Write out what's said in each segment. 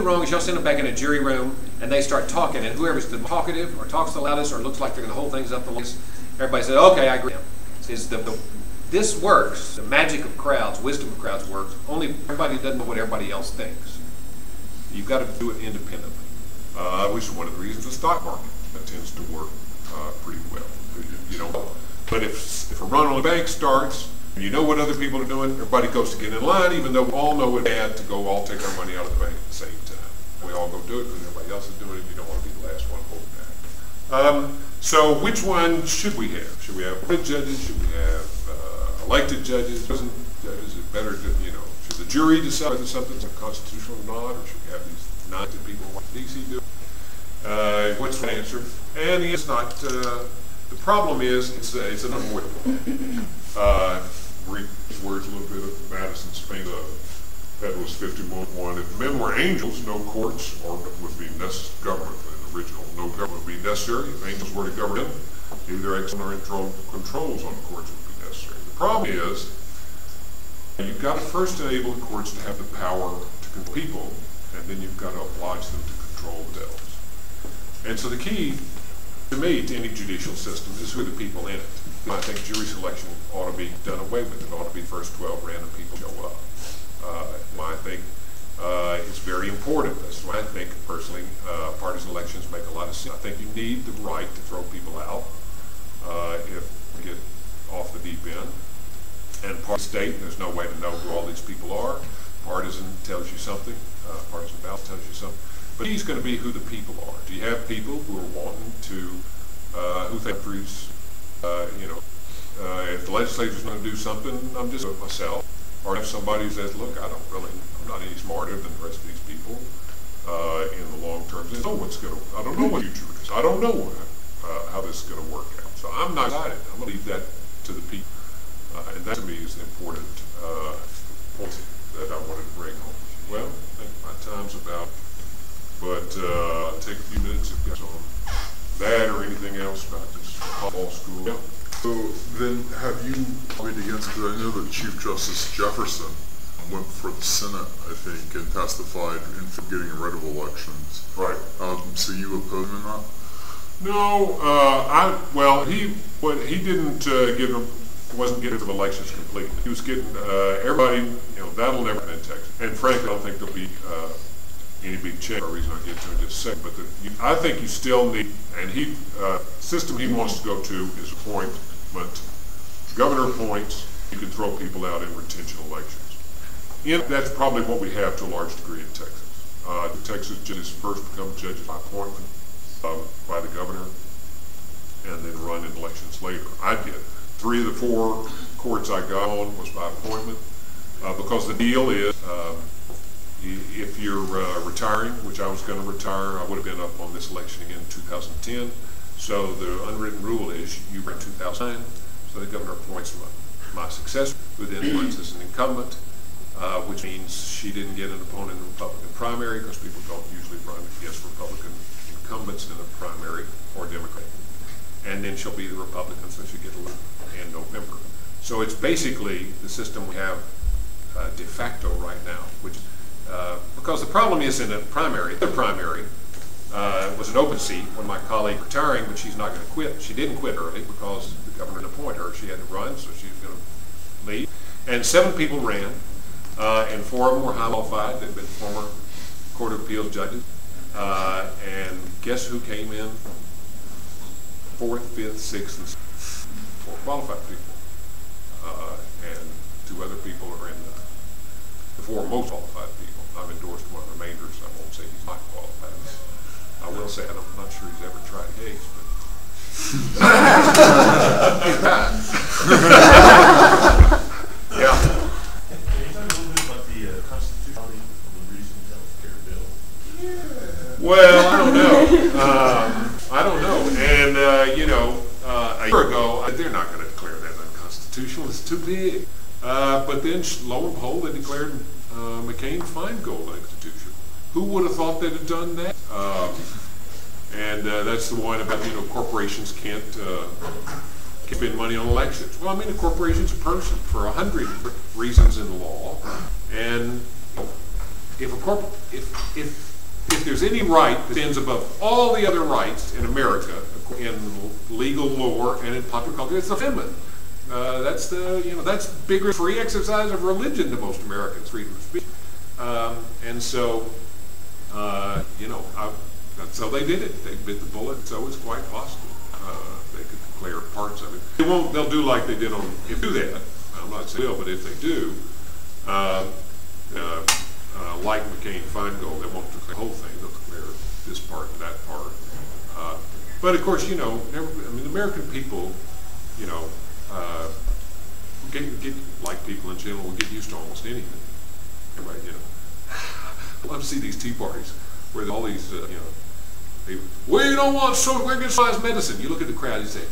wrong is y'all send them back in a jury room and they start talking, and whoever's the talkative or talks the loudest or looks like they're going to hold things up the longest, everybody says, okay, I agree. This works. The magic of crowds, wisdom of crowds works. Only everybody doesn't know what everybody else thinks. You've got to do it independently. Which is one of the reasons the stock market tends to work pretty well. You know, but if a run on the bank starts, and you know what other people are doing, everybody goes to get in line, even though we all know it's bad to go all take our money out of the bank at the same time. We all go do it because everybody else is doing it. You don't want to be the last one holding back. So which one should we have? Should we have appointed judges? Should we have elected judges? Is it better to, you know, should the jury decide whether something's unconstitutional or not, or should we have these non-elected people like DC do? What's the answer? And it's not. The problem is it's unavoidable. Read these words a little bit of Madison Spain. Federalist 51. If men were angels, no courts would be necessary. Government, the original, no government would be necessary. If angels were to govern, either external or internal controls on courts would be necessary. The problem is you've got to first enable the courts to have the power to control people, and then you've got to oblige them to control themselves. And so the key to me to any judicial system is who are the people in it. I think jury selection ought to be done away with. It ought to be first 12 random people show up. I think it's very important. That's why I think personally partisan elections make a lot of sense. I think you need the right to throw people out if you get off the deep end. And part state, there's no way to know who all these people are. Partisan tells you something. Partisan ballot tells you something. But he's going to be who the people are. Do you have people who are wanting to, who think if the legislature's going to do something, I'm just myself. Or if somebody says, look, I'm not any smarter than the rest of these people in the long term. I don't know what the future is. I don't know how this is going to work out. So I'm not excited. I'm going to leave that to the people. And that to me is an important point that I wanted to bring home. Well, I think my time's about, but I'll take a few minutes if you guys on that or anything else about this law school. Yeah. So then have you lobbied against, because I know that Chief Justice Jefferson went for the Senate, I think, and testified in for getting rid of elections. Right. So you oppose him in that? No, he didn't wasn't getting rid of elections completely. He was getting, everybody, that'll never happen in Texas. And frankly, I don't think there'll be any big change, for a reason I'll get to in just a second. But I think you still need, and system he wants to go to is appointment. The governor appoints, you can throw people out in retention elections. That's probably what we have to a large degree in Texas. Texas judges first become judges by appointment by the governor, and then run in elections later. I did. 3 of the 4 courts I got on was by appointment, because the deal is, if you're retiring, which I was going to retire, I would have been up on this election again in 2010. So the unwritten rule is you were in 2009, so the governor appoints my successor, who then runs as an incumbent, which means she didn't get an opponent in the Republican primary, because people don't usually run against Republican incumbents in a primary or Democrat. And then she'll be the Republican, so she'll get elected in November. So it's basically the system we have de facto right now, which because the problem is in the primary was an open seat when my colleague retiring, but she's not going to quit. She didn't quit early because the governor didn't appoint her. She had to run, so she was going to leave. And 7 people ran, and 4 of them were high qualified. They'd been former Court of Appeals judges. And guess who came in 4th, 5th, 6th, and 7th? 4 qualified people. And 2 other people are in the 4 most qualified people. I've endorsed one of the remainders. I won't say he's not qualified. I will say I'm not sure he's ever tried a case, but yeah. Can you talk a little bit about the constitutionality of the recent health care bill? Yeah. Well, I don't know. And a year ago, they're not going to declare that unconstitutional. It's too big. But then, lo and behold, they declared McCain-Feingold unconstitutional. Who would have thought they'd have done that? And that's the one about, corporations can't spend money on elections. Well, a corporation's a person for 100 reasons in the law. And if there's any right that stands above all the other rights in America, in legal lore and in popular culture, it's the amendment. That's bigger free exercise of religion to most Americans, freedom of speech. And so, so they did it. They bit the bullet. So it's quite possible they could declare parts of it. They won't. They'll do like they did on. If they do that, I'm not saying they will, but if they do, like McCain-Feingold, they won't declare the whole thing. They'll declare this part and that part. But of course, the American people, get like people in general, will get used to almost anything. Everybody, I love to see these tea parties where all these, people, we don't want socialized medicine. You look at the crowd, you say,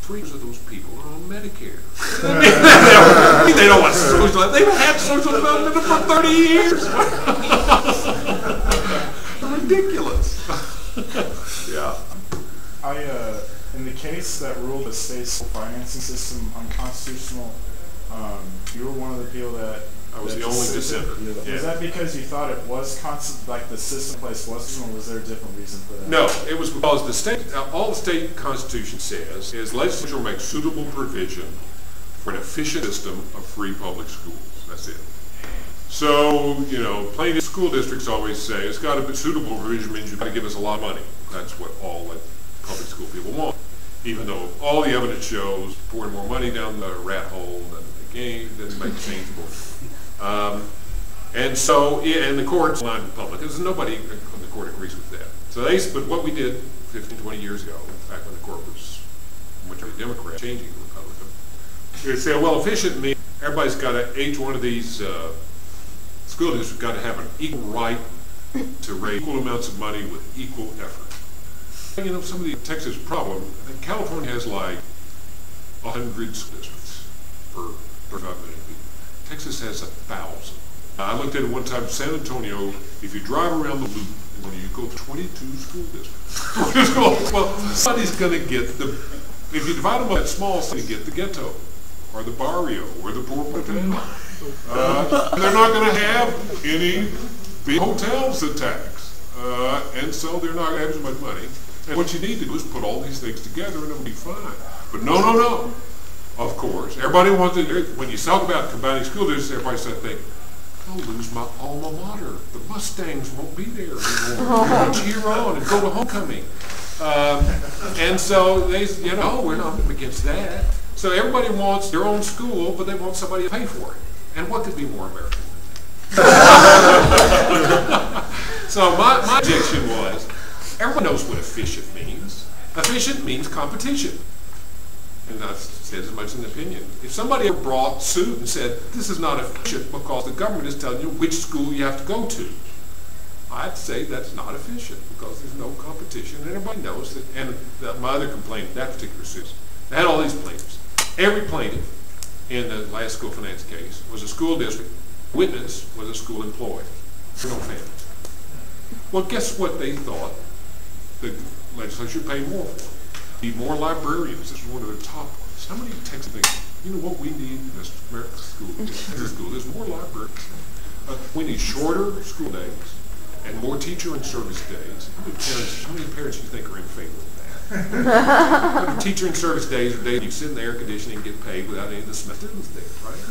3 of those people are on Medicare. They don't want socialized. They don't have social development for 30 years. Ridiculous. Yeah. In the case that ruled the state's financing system unconstitutional, you were one of the people that. I was the only dissenter. Yeah. Was that because you thought it was like the system in place wasn't, or was there a different reason for that? No, it was because the state, all the state constitution says is legislature will make suitable provision for an efficient system of free public schools. That's it. So, plaintiff school districts always say it's got to be suitable provision means you've got to give us a lot of money. That's what all the public school people want. Even though all the evidence shows pouring more money down the rat hole than the game doesn't make change more. And so, and the court's line Republicans, nobody in the court agrees with that. So but what we did 15, 20 years ago, back when the court was majority Democrat, changing to Republican, is say, well, efficient means everybody's got to, each one of these school districts got to have an equal right to raise equal amounts of money with equal effort. Some of the Texas problem, I think California has like 100 school districts per 35 million people. Texas has 1,000. I looked at it one time in San Antonio. If you drive around the loop, you go to 22 school districts. Well, somebody's going to get if you divide them up that small, somebody's going to get the ghetto, or the barrio, or the poor hotel. They're not going to have any big hotels to tax. And so they're not going to have as much money. And what you need to do is put all these things together and it'll be fine. But no. Of course. Everybody wants to, when you talk about combining school districts, everybody said, I'll lose my alma mater. The Mustangs won't be there anymore. We're going to cheer on and go to homecoming. And so they, we're not against that. So everybody wants their own school, but they want somebody to pay for it. And what could be more American than that? So my objection was, everyone knows what efficient means. Efficient means competition. And I've said as much in the opinion. If somebody ever brought suit and said, this is not efficient because the government is telling you which school you have to go to, I'd say that's not efficient because there's no competition and everybody knows that. And my other complaint, that particular suit, they had all these plaintiffs. Every plaintiff in the last school finance case was a school district. Witness was a school employee. No family. Well, guess what they thought the legislature paid more for? Need more librarians. This is one of the top ones. How many Texas things? You know what we need in this American school? Texas school. There's more librarians. We need shorter school days and more teacher and service days. How many parents do you think are in favor of that? Teacher and service days are days you sit in the air conditioning and get paid without any of the students there, right?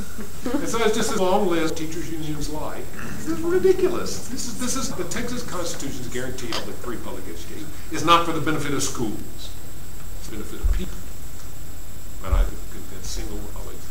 And so it's just a long list teachers unions like. This is ridiculous. This is the Texas Constitution's guarantee of the free public education is not for the benefit of schools. Benefit of people, but I think that's single knowledge.